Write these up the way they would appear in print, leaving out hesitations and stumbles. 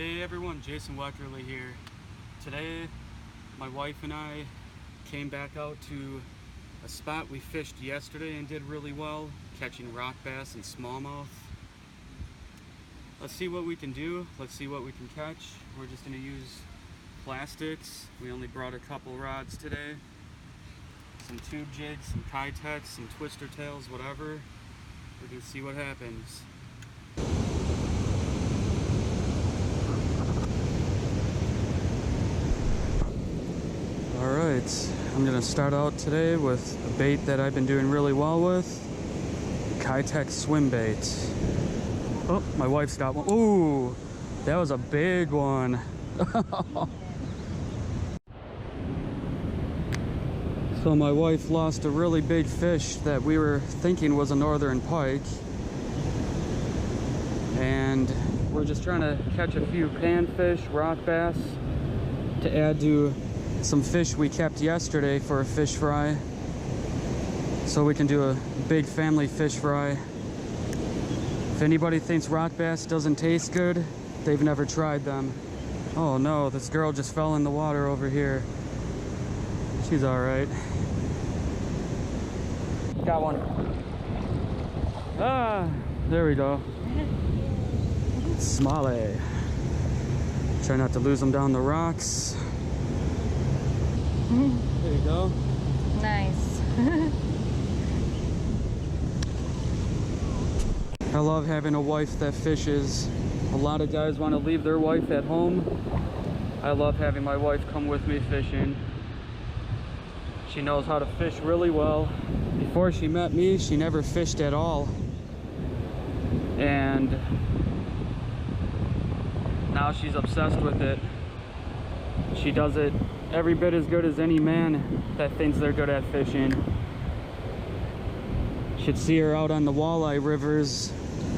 Hey everyone, Jason Weckerle here. Today, my wife and I came back out to a spot we fished yesterday and did really well, catching rock bass and smallmouth. Let's see what we can do. Let's see what we can catch. We're just going to use plastics. We only brought a couple rods today. Some tube jigs, some Kitechs, some twister tails, whatever. We're going to see what happens. Alright, I'm going to start out today with a bait that I've been doing really well with. Kitech swim bait. Oh, my wife's got one. Ooh, that was a big one. So my wife lost a really big fish that we were thinking was a northern pike. And we're just trying to catch a few panfish, rock bass, to add to some fish we kept yesterday for a fish fry, so we can do a big family fish fry. If anybody thinks rock bass doesn't taste good, they've never tried them. Oh no, this girl just fell in the water over here. She's all right. Got one. Ah, there we go. Smalley. Try not to lose them down the rocks. There you go. Nice. I love having a wife that fishes. A lot of guys want to leave their wife at home. I love having my wife come with me fishing. She knows how to fish really well. Before she met me, she never fished at all. And now she's obsessed with it. She does it every bit as good as any man that thinks they're good at fishing. Should see her out on the walleye rivers.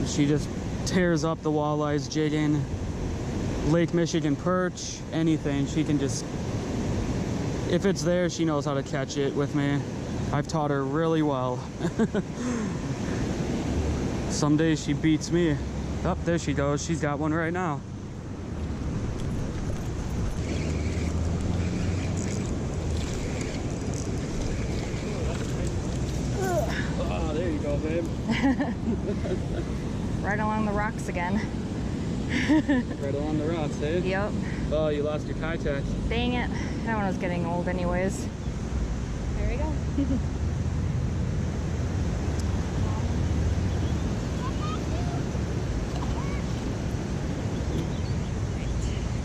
She just tears up the walleyes, jigging. Lake Michigan perch, anything. She can just, if it's there, she knows how to catch it with me. I've taught her really well. Some days she beats me. Oh, there she goes. She's got one right now. Oh, there you go, babe. Right along the rocks again. Right along the rocks, eh? Yep. Oh, you lost your Kitech. Dang it. That one was getting old anyways. There we go.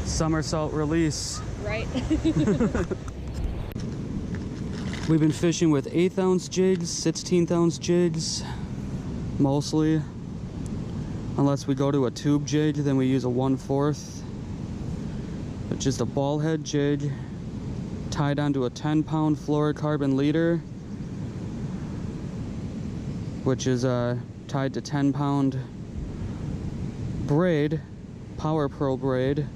Somersault release. Right. We've been fishing with 1/8 ounce jigs, 16th ounce jigs, mostly. Unless we go to a tube jig, then we use a 1/4. But just a ball head jig tied onto a 10-pound fluorocarbon leader, which is tied to 10-pound braid, Power Pro braid,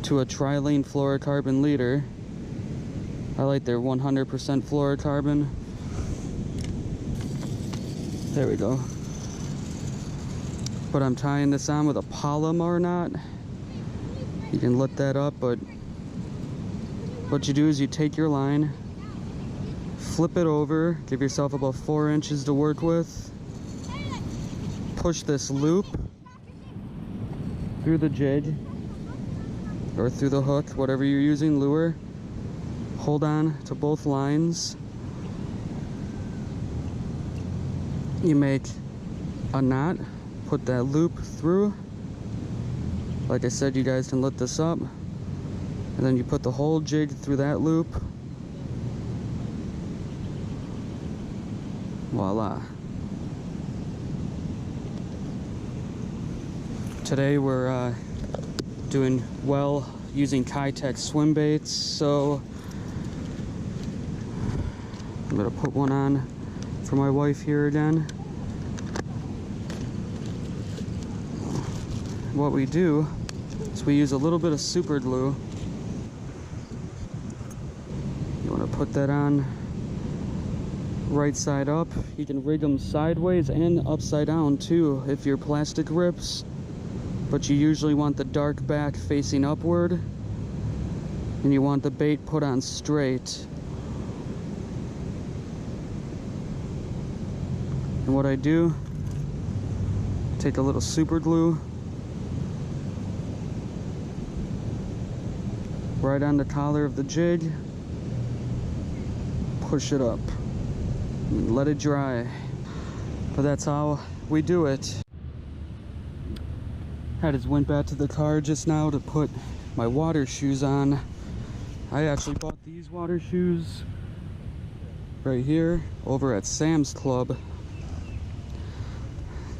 to a trilene fluorocarbon leader. I like their 100% fluorocarbon. There we go. But I'm tying this on with a polymer knot. You can lift that up, but what you do is you take your line, flip it over, give yourself about 4 inches to work with, push this loop through the jig, or through the hook, whatever you're using, lure. Hold on to both lines. You make a knot, put that loop through. Like I said, you guys can lift this up. And then you put the whole jig through that loop. Voila. Today we're doing well using Kitech swim baits, so I'm gonna put one on for my wife here again. What we do is we use a little bit of super glue. You want to put that on right side up. You can rig them sideways and upside down too if your plastic rips. but you usually want the dark back facing upward, and you want the bait put on straight. And what I do, take a little super glue right on the collar of the jig, push it up, and let it dry. But that's how we do it. I just went back to the car just now to put my water shoes on. I actually bought these water shoes right here over at Sam's Club.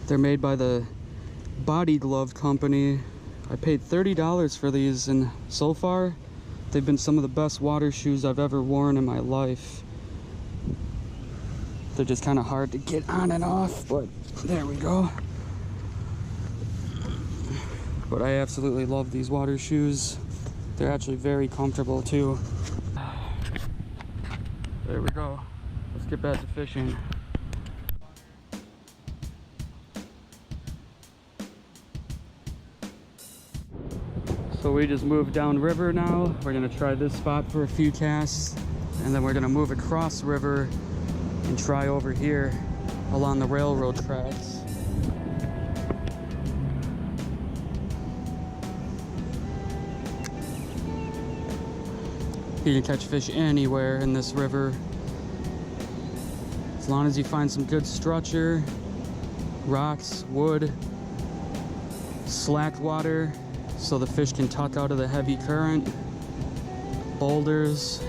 They're made by the Body Glove Company. I paid $30 for these, and so far they've been some of the best water shoes I've ever worn in my life. They're just kind of hard to get on and off, but there we go. But I absolutely love these water shoes. They're actually very comfortable too. There we go. Let's get back to fishing. So we just moved downriver now. We're gonna try this spot for a few casts, and then we're gonna move across river and try over here along the railroad tracks. You can catch fish anywhere in this river, as long as you find some good structure, rocks, wood, slack water, so the fish can tuck out of the heavy current, boulders,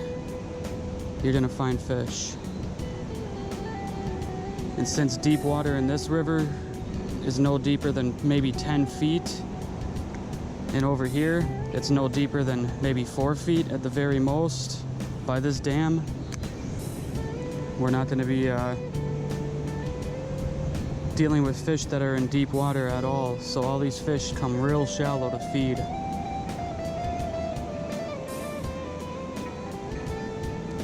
you're gonna find fish. And since deep water in this river is no deeper than maybe 10 feet, and over here it's no deeper than maybe 4 feet at the very most by this dam, we're not gonna be dealing with fish that are in deep water at all. So all these fish come real shallow to feed.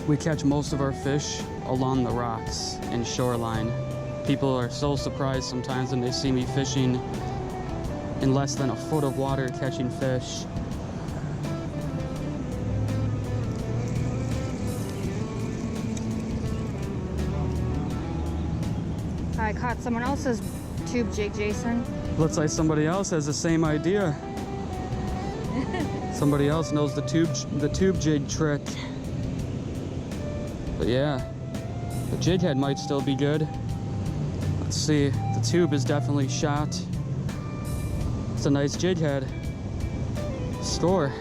We catch most of our fish along the rocks and shoreline. People are so surprised sometimes when they see me fishing in less than a foot of water catching fish. I caught someone else's tube jig, Jason. Looks like somebody else has the same idea. Somebody else knows the tube jig trick. But yeah, the jig head might still be good. Let's see, the tube is definitely shot. It's a nice jig head. Score.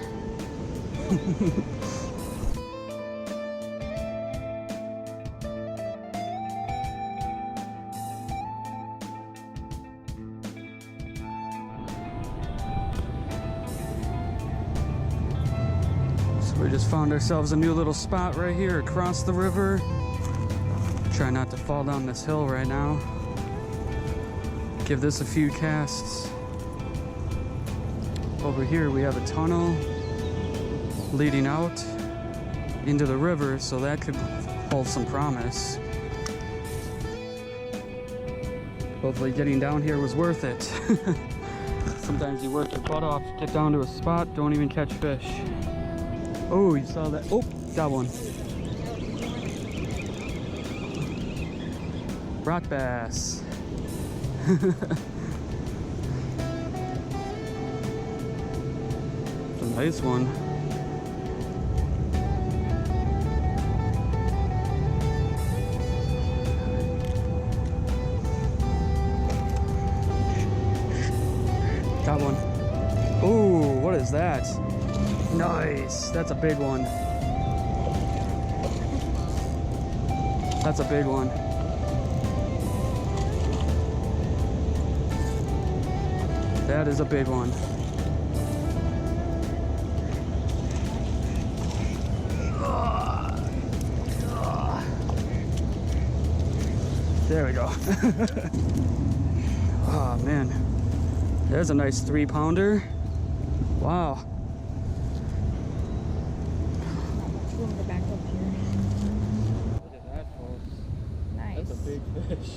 We just found ourselves a new little spot right here across the river. Try not to fall down this hill right now. Give this a few casts. Over here we have a tunnel leading out into the river, so that could hold some promise. Hopefully getting down here was worth it. Sometimes you work your butt off, get down to a spot, don't even catch fish. Oh, you saw that? Oh, got one. Rock bass. It's a nice one. Got one. Oh, what is that? Nice, that's a big one. That's a big one. That is a big one. There we go. Oh man, there's a nice 3-pounder. Wow. Big fish.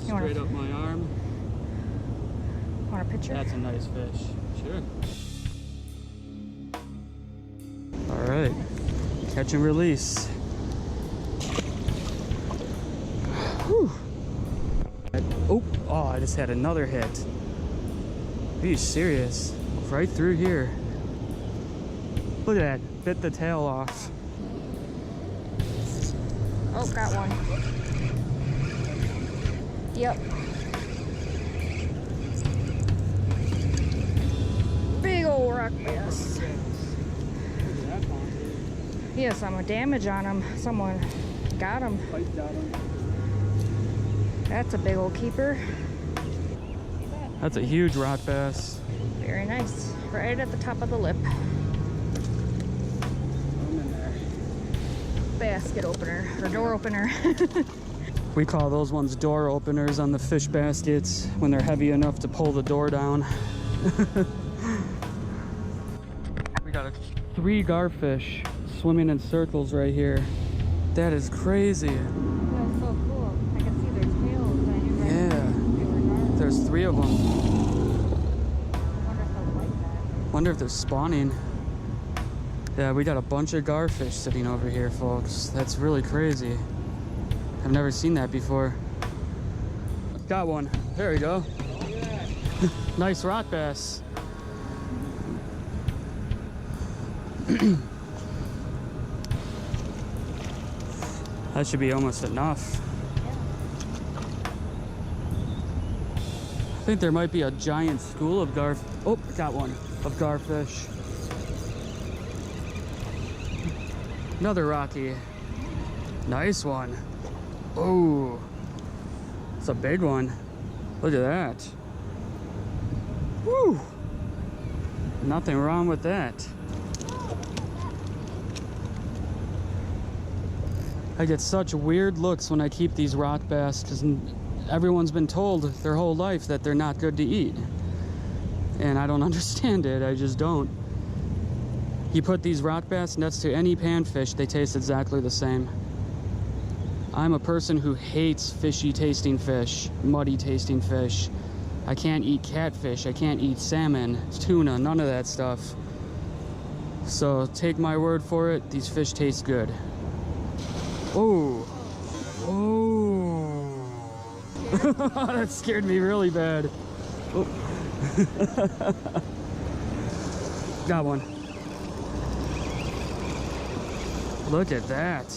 Straight up my arm. Want a picture? That's a nice fish. Sure. All right. Catch and release. Whew. Oh, I just had another hit. Are you serious? Right through here. Look at that. Bit the tail off. Oh, got one. Yep. Big old rock bass. Yeah, some damage on him. Someone got him. That's a big old keeper. That's a huge rock bass. Very nice. Right at the top of the lip. Basket opener, or door opener. We call those ones door openers on the fish baskets when they're heavy enough to pull the door down. We got 3 garfish swimming in circles right here. That is crazy. That's so cool. I can see their tails. I knew right Yeah. they were garfish. There's 3 of them. I wonder if they'll like that. Wonder if they're spawning. Yeah, we got a bunch of garfish sitting over here, folks. That's really crazy. I've never seen that before. Got one. There we go. Nice rock bass. That should be almost enough. I think there might be a giant school of oh, got one of garfish. Another rocky. Nice one. Oh, it's a big one. Look at that. Woo! Nothing wrong with that. I get such weird looks when I keep these rock bass because everyone's been told their whole life that they're not good to eat. And I don't understand it. I just don't. You put these rock bass next to any panfish, they taste exactly the same. I'm a person who hates fishy tasting fish, muddy tasting fish. I can't eat catfish, I can't eat salmon, tuna, none of that stuff. So take my word for it, these fish taste good. Oh, oh. That scared me really bad. Oh. Got one. Look at that.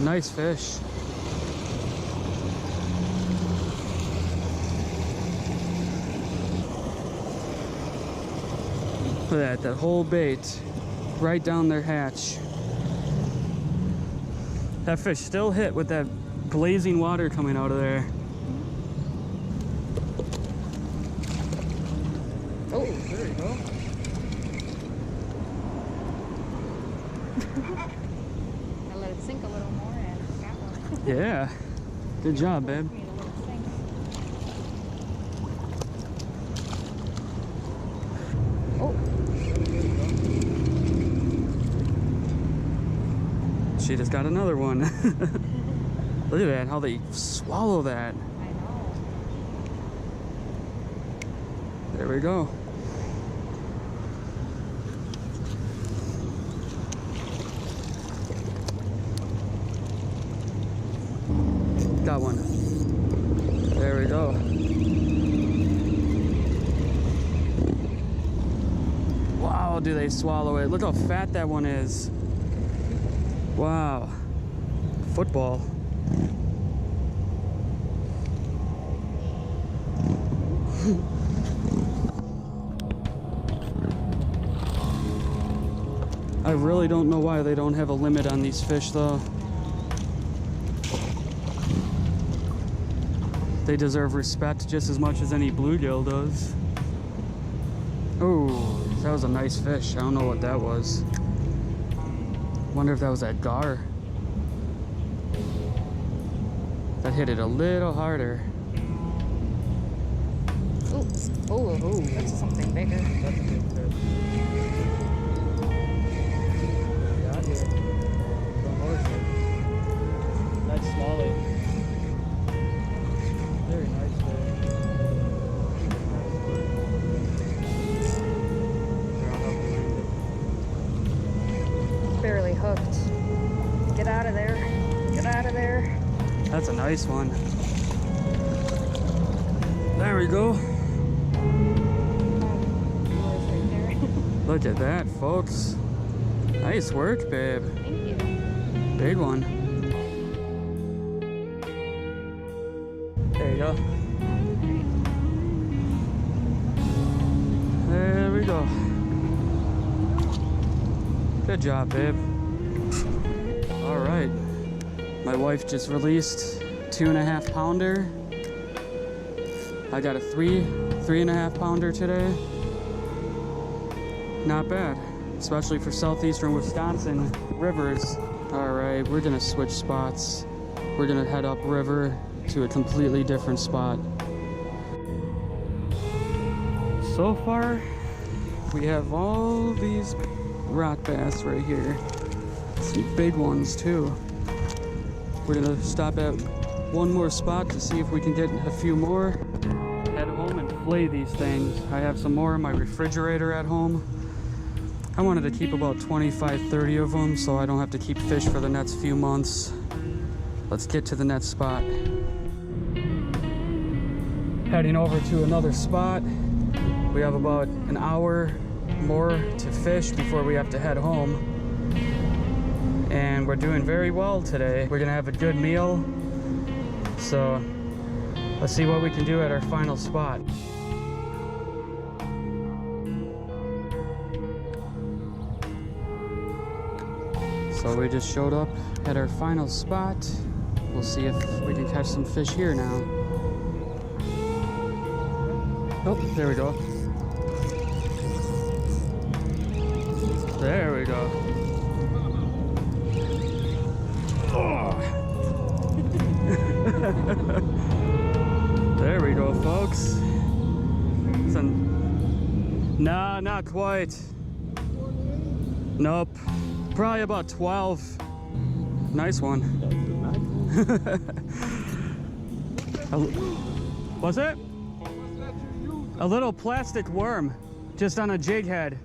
Nice fish. Look at that whole bait right down their hatch. That fish still hit with that blazing water coming out of there. Oh, there you go. I let it sink a little more and got one. Yeah. Good job, babe. Oh. She just got another one. Look at that, how they swallow that. I know. There we go. Got one. There we go. Wow, do they swallow it. Look how fat that one is. Wow. Football. I really don't know why they don't have a limit on these fish though. They deserve respect just as much as any bluegill does. Oh, that was a nice fish. I don't know what that was. Wonder if that was that gar. That hit it a little harder. Oh, oh, that's something bigger. That's a big fish. Got here. Don't horse it. Nice smallie. Very nice fish. Nice one. There we go. Look at that, folks. Nice work, babe. Thank you. Big one. There you go. There we go. Good job, babe. All right. My wife just released 2.5 pounder. I got a 3.5 pounder today. Not bad, especially for southeastern Wisconsin rivers. All right, we're gonna switch spots. We're gonna head up river to a completely different spot. So far, we have all these rock bass right here. Some big ones too. We're gonna stop at one more spot to see if we can get a few more. Head home and flay these things. I have some more in my refrigerator at home. I wanted to keep about 25, 30 of them so I don't have to keep fish for the next few months. Let's get to the next spot. Heading over to another spot. We have about an hour more to fish before we have to head home. And we're doing very well today. We're gonna have a good meal. So let's see what we can do at our final spot. So we just showed up at our final spot. We'll see if we can catch some fish here now. Oh, there we go. There we go. Oh. There we go, folks. No, not quite. Nope. Probably about 12. Nice one. What's it? A little plastic worm, just on a jig head.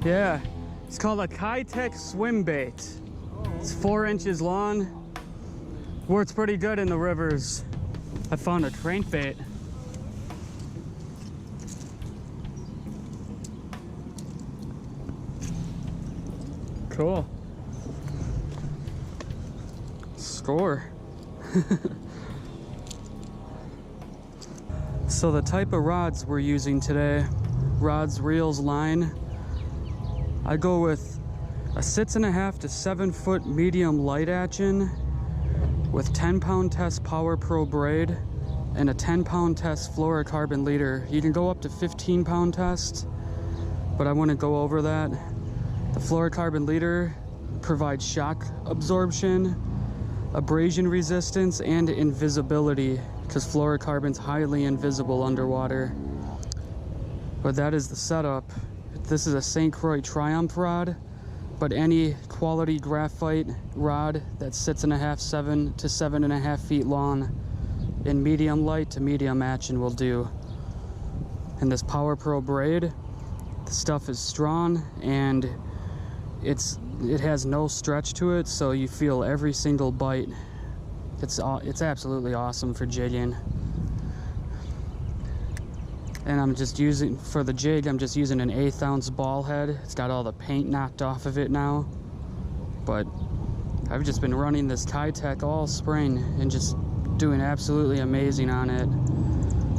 Yeah, it's called a Kitech swim bait. It's 4 inches long. Works pretty good in the rivers. I found a crankbait. Cool. Score. So the type of rods we're using today, rods, reels, line, I go with a 6.5 to 7 foot medium light action with 10-pound test Power Pro braid and a 10-pound test fluorocarbon leader. You can go up to 15-pound test, but I wouldn't go over that. The fluorocarbon leader provides shock absorption, abrasion resistance, and invisibility, because fluorocarbon's highly invisible underwater. But that is the setup. This is a St. Croix Triumph rod, but any quality graphite rod that's 6.5, 7 to 7.5 feet long in medium light to medium action will do. And this Power Pro braid, the stuff is strong and it has no stretch to it, so you feel every single bite. It's absolutely awesome for jigging. And I'm just using, for the jig, I'm just using an 1/8 ounce ball head. It's got all the paint knocked off of it now. But I've just been running this Kitech all spring and just doing absolutely amazing on it.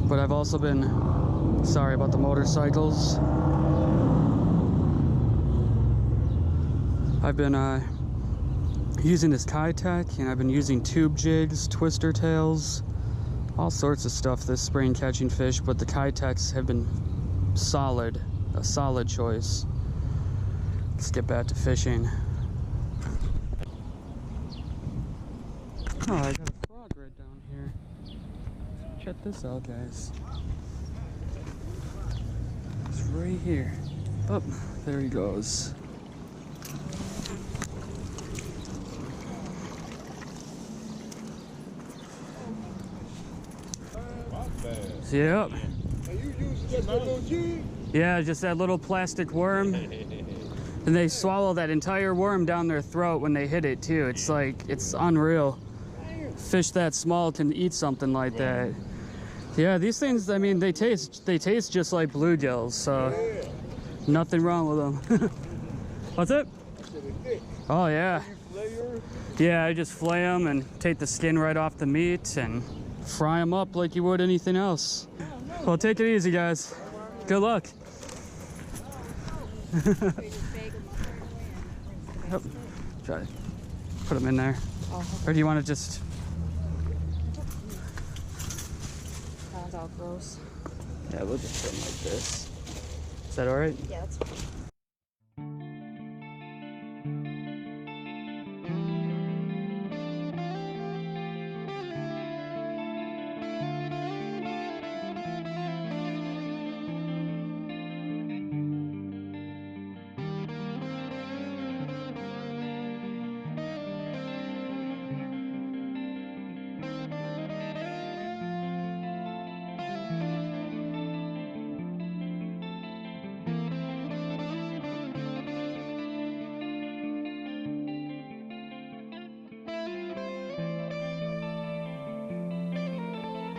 But I've also been, sorry about the motorcycles. I've been using this Kitech, and I've been using tube jigs, twister tails, all sorts of stuff this spring catching fish, but the Kitechs have been solid, a solid choice. Let's get back to fishing. Oh, I got a frog right down here. Check this out, guys. It's right here. Oh, there he goes. Yep. And you use just a little jig? Yeah, just that little plastic worm. And they swallow that entire worm down their throat when they hit it too. It's like, it's unreal. fish that small can eat something like that. Yeah, these things, I mean, they taste just like bluegills, so Yeah. nothing wrong with them. What's it? Oh yeah. Yeah, I just flay them and take the skin right off the meat and fry them up like you would anything else. Well, take it easy, guys. Good luck. Yep. Try to put them in there. Or do you want to just... Sounds all gross. Yeah, we'll just put them like this. Is that all right? Yeah, that's fine.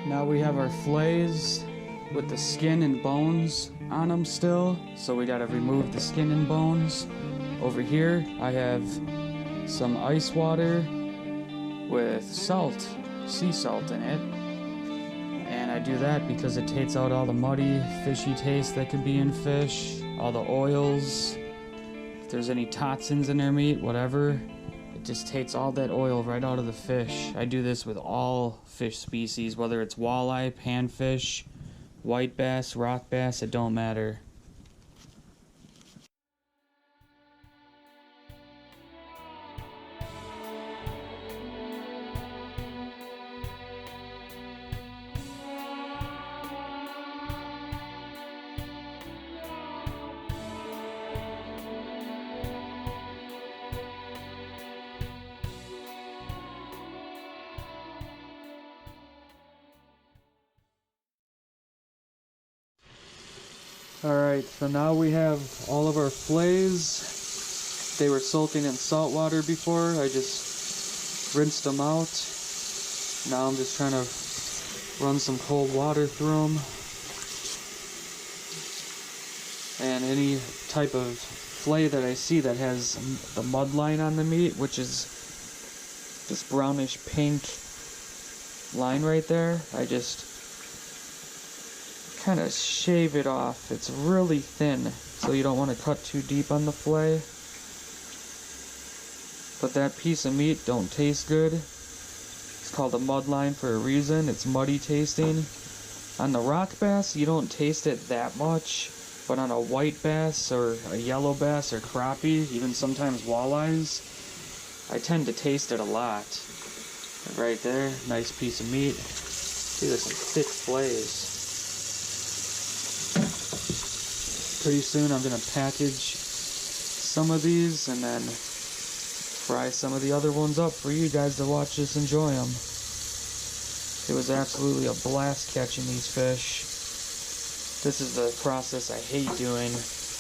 Now we have our fillets with the skin and bones on them still, so we gotta remove the skin and bones. Over here I have some ice water with salt, sea salt in it, and I do that because it takes out all the muddy, fishy taste that could be in fish, all the oils, if there's any toxins in their meat, whatever. Just takes all that oil right out of the fish. I do this with all fish species, whether it's walleye, panfish, white bass, rock bass, it don't matter. Alright, so now we have all of our fillets. They were soaking in salt water before. I just rinsed them out. Now I'm just trying to run some cold water through them. And any type of fillet that I see that has the mud line on the meat, which is this brownish pink line right there, I just kind of shave it off. It's really thin, so you don't want to cut too deep on the fillet. But that piece of meat don't taste good. It's called a mud line for a reason. It's muddy tasting. On the rock bass, you don't taste it that much, but on a white bass or a yellow bass or crappie, even sometimes walleyes, I tend to taste it a lot. Right there, nice piece of meat. These are some thick fillets. Pretty soon I'm going to package some of these and then fry some of the other ones up for you guys to watch us enjoy them. It was absolutely a blast catching these fish. This is the process I hate doing.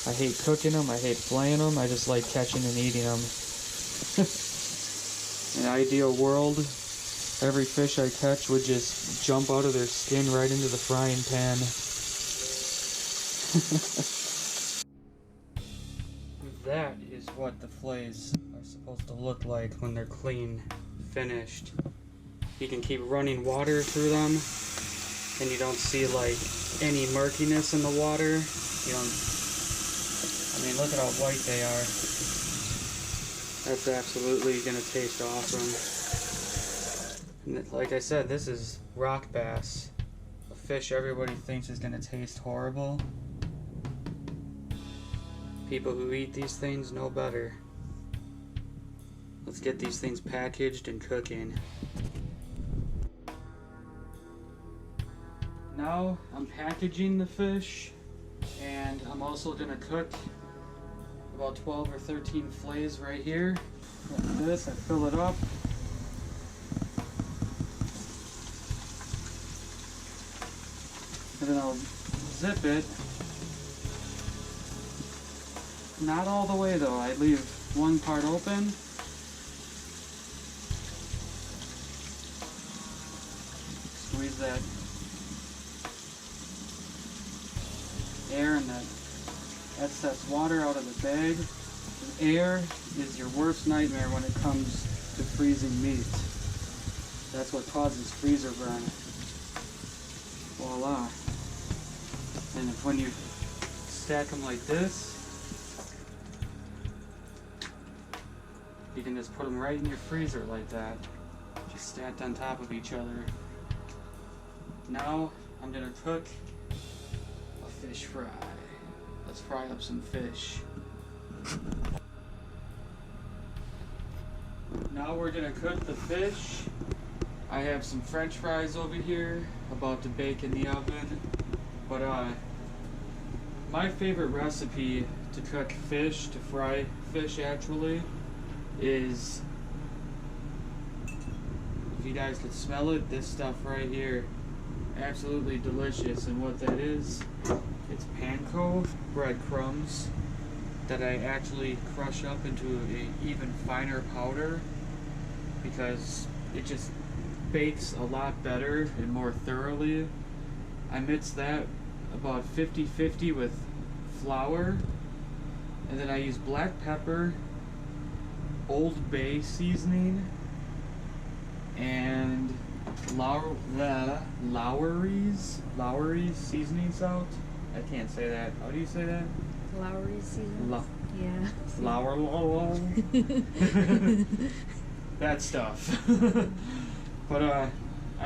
I hate cooking them, I hate flaying them, I just like catching and eating them. In an ideal world, every fish I catch would just jump out of their skin right into the frying pan. That is what the fillets are supposed to look like when they're clean, finished. You can keep running water through them, and you don't see like any murkiness in the water. You don't, I mean, look at how white they are. That's absolutely gonna taste awesome. And like I said, this is rock bass, a fish everybody thinks is gonna taste horrible. People who eat these things know better. Let's get these things packaged and cooking. Now I'm packaging the fish, and I'm also gonna cook about 12 or 13 fillets right here. Like this, I fill it up. And then I'll zip it. Not all the way though, I leave one part open. squeeze that air and that excess water out of the bag. Air is your worst nightmare when it comes to freezing meat. That's what causes freezer burn. Voila. And if when you stack them like this, you can just put them right in your freezer like that. Just stacked on top of each other. Now I'm gonna cook a fish fry. Let's fry up some fish. Now we're gonna cook the fish. I have some French fries over here, about to bake in the oven. But my favorite recipe to cook fish, to fry fish actually, is, if you guys could smell it, this stuff right here. Absolutely delicious. And what that is, it's panko breadcrumbs that I actually crush up into an even finer powder, because it just bakes a lot better and more thoroughly. I mix that about 50-50 with flour, and then I use black pepper, Old Bay seasoning, and Lowry's seasoning salt. I can't say that. How do you say that? Lowry's seasoning. Yeah. Flour. That stuff. But I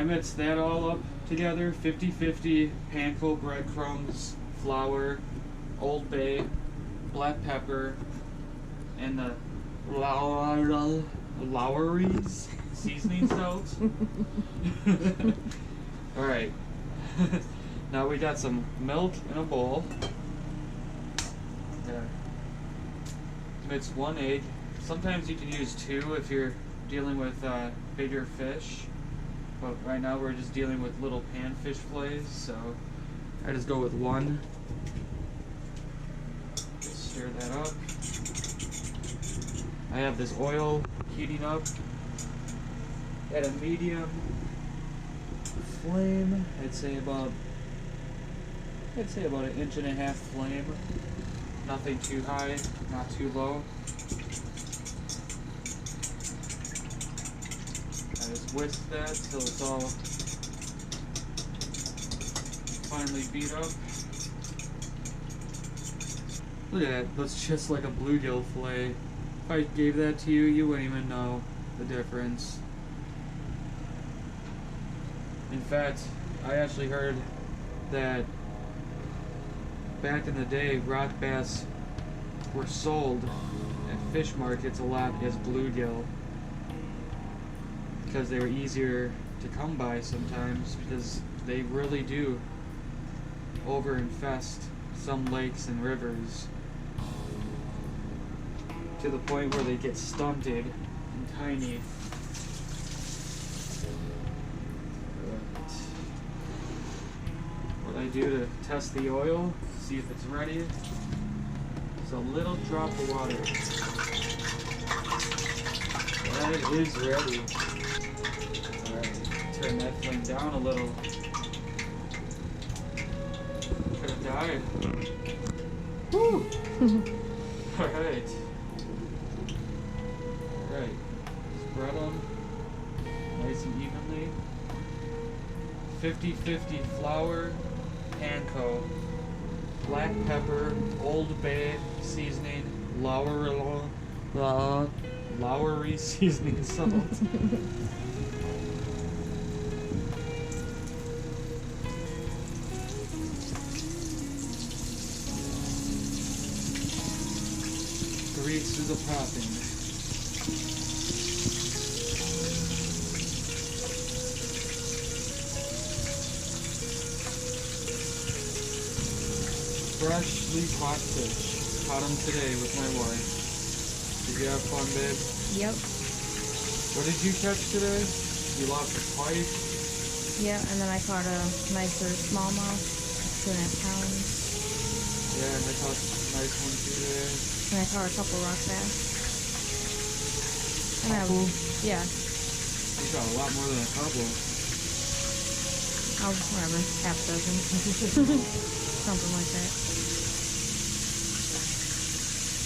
mix that all up together, 50-50, panko breadcrumbs, flour, Old Bay, black pepper, and the Lowry's seasoning salt. Alright. Now we got some milk in a bowl. Mix 1 egg. Sometimes you can use 2 if you're dealing with bigger fish. But right now we're just dealing with little panfish fillets, so I just go with 1. Just stir that up. I have this oil heating up at a medium flame. I'd say about 1.5 inch flame. Nothing too high, not too low. I just whisk that till it's all finally beat up. Look at that, that's just like a bluegill fillet. If I gave that to you, you wouldn't even know the difference. In fact, I actually heard that back in the day, rock bass were sold at fish markets a lot as bluegill, because they were easier to come by sometimes, because they really do overinfest some lakes and rivers to the point where they get stunted and tiny. What I do to test the oil, see if it's ready, is a little drop of water. That is ready. Alright, turn that flame down a little. Could have died. Woo! Alright. Alright. Spread them nice and evenly. 50-50 flour, panko, black pepper, Old Bay seasoning, Lowry seasoning salt. Grease to the topping. Freshly caught fish. Caught them today with my wife. Did you have fun, babe? Yep. What did you catch today? You lost a pike? Yeah, and then I caught a nicer smallmouth, 2.5 pounds. Yeah, and I caught a nice one today. And I caught a couple rock bass. And Couple? yeah. You got a lot more than a couple. Oh, whatever, half dozen. Something like that.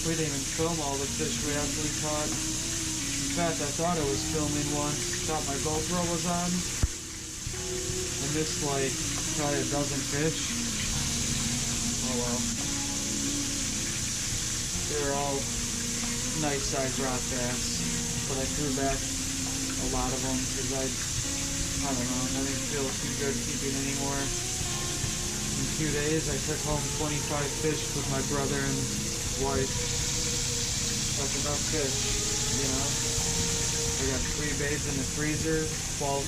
We didn't even film all the fish we actually caught. In fact, I thought I was filming once. Thought my GoPro was on. I missed like probably a dozen fish. Oh well. They were all nice sized rock bass, but I threw back a lot of them because I don't know, I didn't feel too good keeping anymore. In 2 days, I took home 25 fish with my brother and wife. That's enough fish, you know. I got 3 baits in the freezer, 12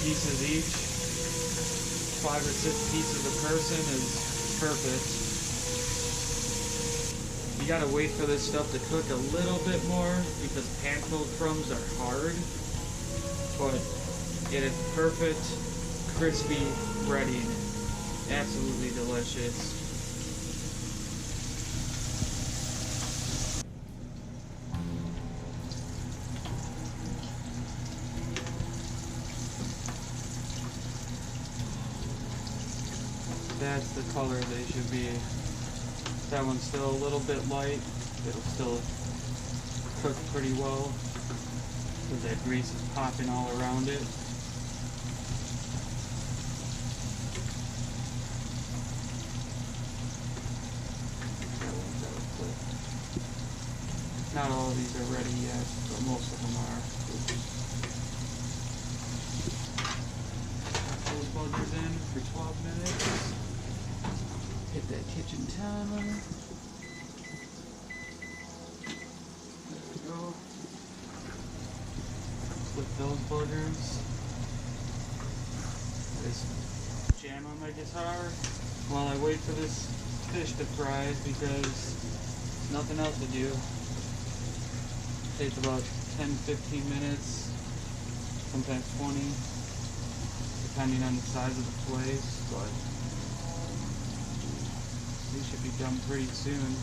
pieces each. 5 or 6 pieces a person is perfect. You gotta wait for this stuff to cook a little bit more because panfill crumbs are hard, but it is perfect, crispy breading. Absolutely delicious. That's the color they should be. That one's still a little bit light. It'll still cook pretty well because that grease is popping all around it. Not all of these are ready yet, but most of them are. Those buggers in for 12 minutes. Hit that kitchen timer. There we go. Flip those buggers. Just jam on my guitar while I wait for this fish to fry because there's nothing else to do. Takes about 10-15 minutes, sometimes 20, depending on the size of the place, but these should be done pretty soon.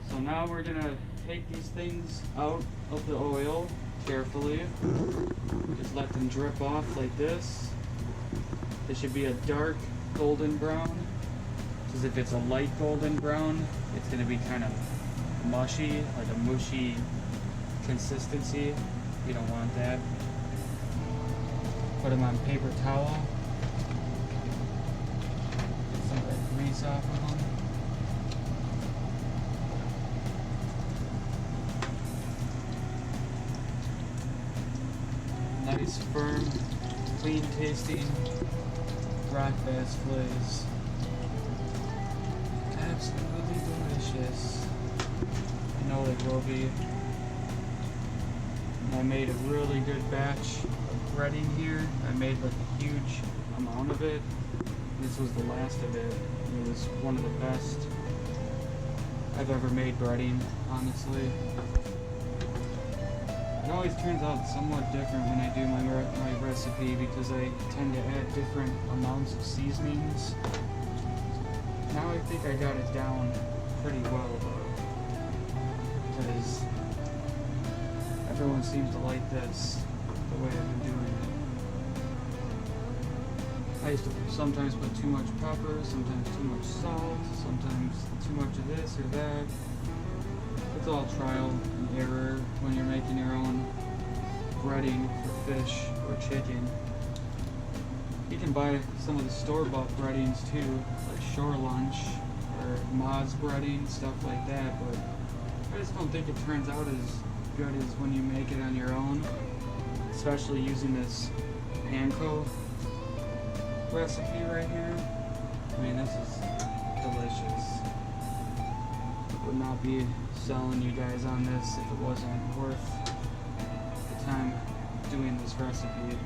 So now we're gonna take these things out of the oil carefully. Just let them drip off like this. They should be a dark golden brown, because if it's a light golden brown, it's gonna be kind of mushy, like a mushy consistency. You don't want that. Put them on paper towel. Get some of that grease off of them. Nice, firm, clean tasting rock bass fillets. Absolutely delicious. I know they will be. I made a really good batch of breading here. I made like a huge amount of it. This was the last of it. It was one of the best I've ever made breading, honestly. It always turns out somewhat different when I do my recipe because I tend to add different amounts of seasonings. Now I think I got it down pretty well though, because everyone seems to like this the way I've been doing it. I used to sometimes put too much pepper, sometimes too much salt, sometimes too much of this or that. It's all trial and error when you're making your own breading for fish or chicken. You can buy some of the store-bought breadings too, like Shore Lunch or Ma's breading, stuff like that, but I just don't think it turns out as good as when you make it on your own, especially using this panko recipe right here. I mean, this is delicious. Would not be selling you guys on this if it wasn't worth the time doing this recipe.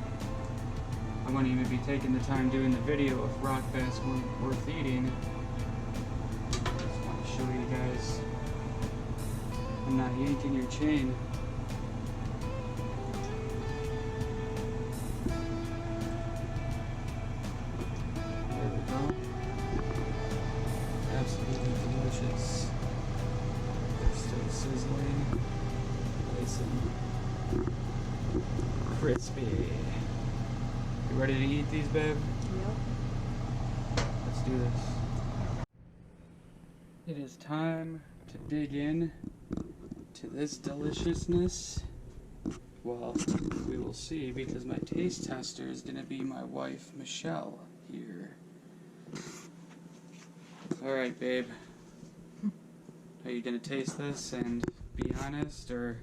I wouldn't even be taking the time doing the video if rock bass weren't worth eating. Just want to show you guys I'm not yanking your chain. There we go. Absolutely delicious. They're still sizzling. Nice and crispy. You ready to eat these, babe? Yep. Let's do this. It is time to dig in to this deliciousness. Well, we will see because my taste tester is going to be my wife, Michelle, here. Alright, babe. Are you going to taste this and be honest, or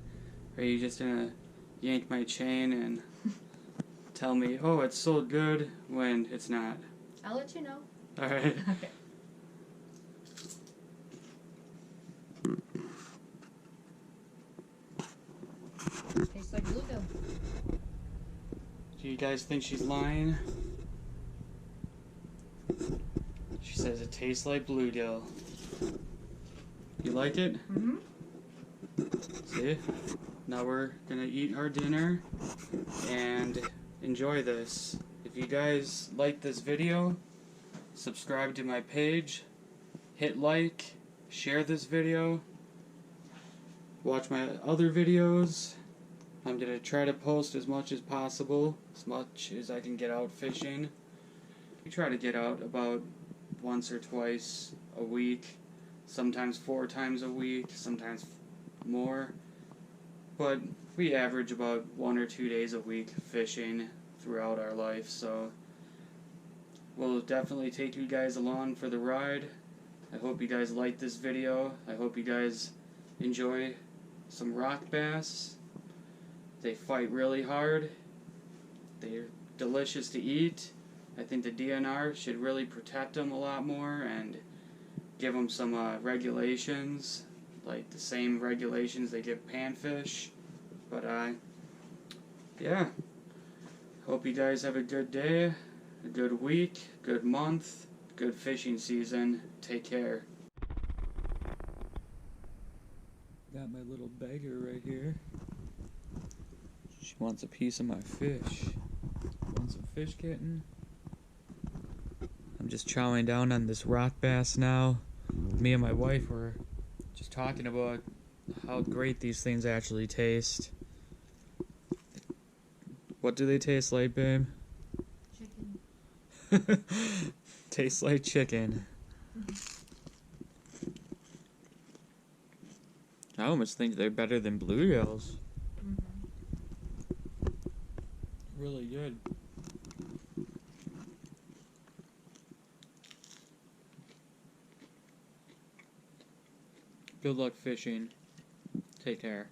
are you just going to yank my chain and tell me, oh, it's so good, when it's not? I'll let you know. Alright. Okay. Tastes like bluegill. Do you guys think she's lying? She says it tastes like bluegill. You like it? Mm-hmm. See? Now we're gonna eat our dinner and enjoy this. If you guys like this video, subscribe to my page, hit like, share this video, watch my other videos. I'm gonna try to post as much as possible, as much as I can get out fishing. We try to get out about once or twice a week, sometimes 4 times a week, sometimes more. But we average about 1 or 2 days a week fishing throughout our life, so we'll definitely take you guys along for the ride. I hope you guys like this video. I hope you guys enjoy some rock bass. They fight really hard. They're delicious to eat. I think the DNR should really protect them a lot more and give them some regulations, like the same regulations they give panfish. But yeah, hope you guys have a good day, a good week, good month, good fishing season. Take care. Got my little beggar right here. She wants a piece of my fish. Want some fish, kitten? I'm just chowing down on this rock bass now. Me and my wife were just talking about how great these things actually taste. What do they taste like, babe? Chicken. Tastes like chicken. I almost think they're better than bluegills. Really good. Good luck fishing. Take care.